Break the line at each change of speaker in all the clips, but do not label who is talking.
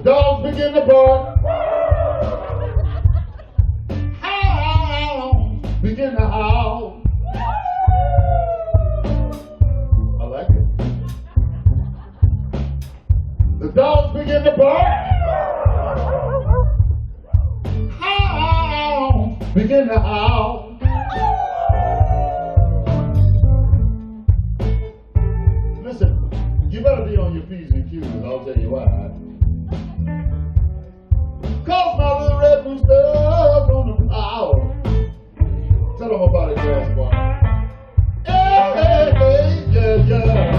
dogs begin to bark. Hounds begin to howl. I like it. The dogs begin to bark. Hounds begin to howl. Listen, you better be on your P's and Q's, I'll tell you why. Cause my little red rooster's on the prowl. Tell them about it, grass boy. Hey, hey, hey, yeah, yeah.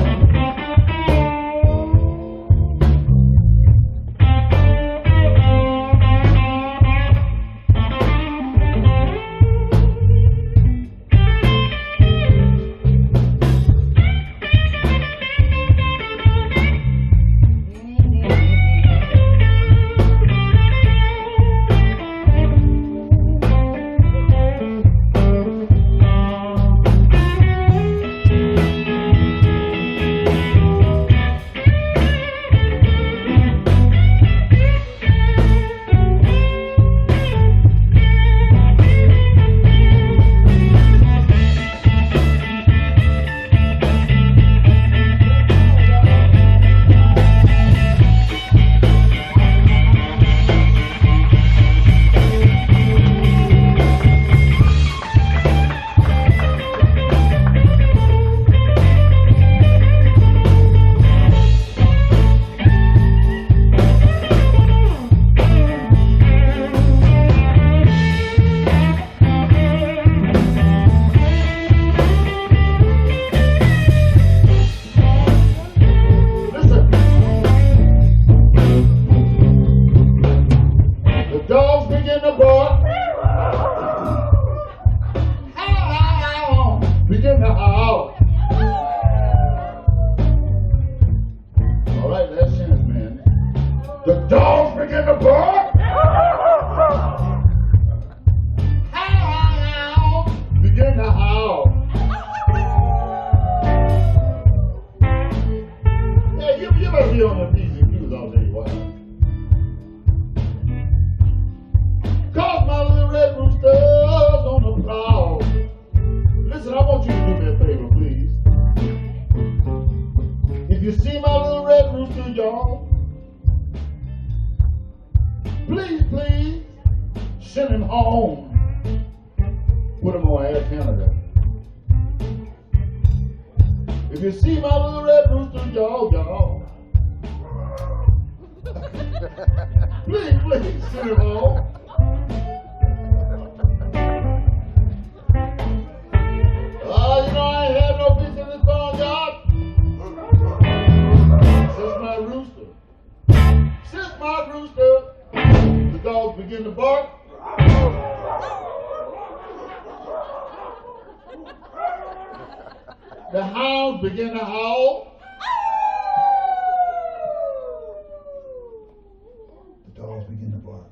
Begin to howl. All right, last chance, man. The dogs begin to bark. Howl. Begin to howl. Yeah, you better be on the P's and Q's, I'll tell you what. Cause my little red rooster's on the prowl. Listen, I want you to do me a favor, please. If you see my little red rooster, y'all, please, send him home. Put him on Air Canada. If you see my little red rooster, y'all, please, send him home. The dogs begin to bark. The hounds begin to howl. The dogs begin to bark.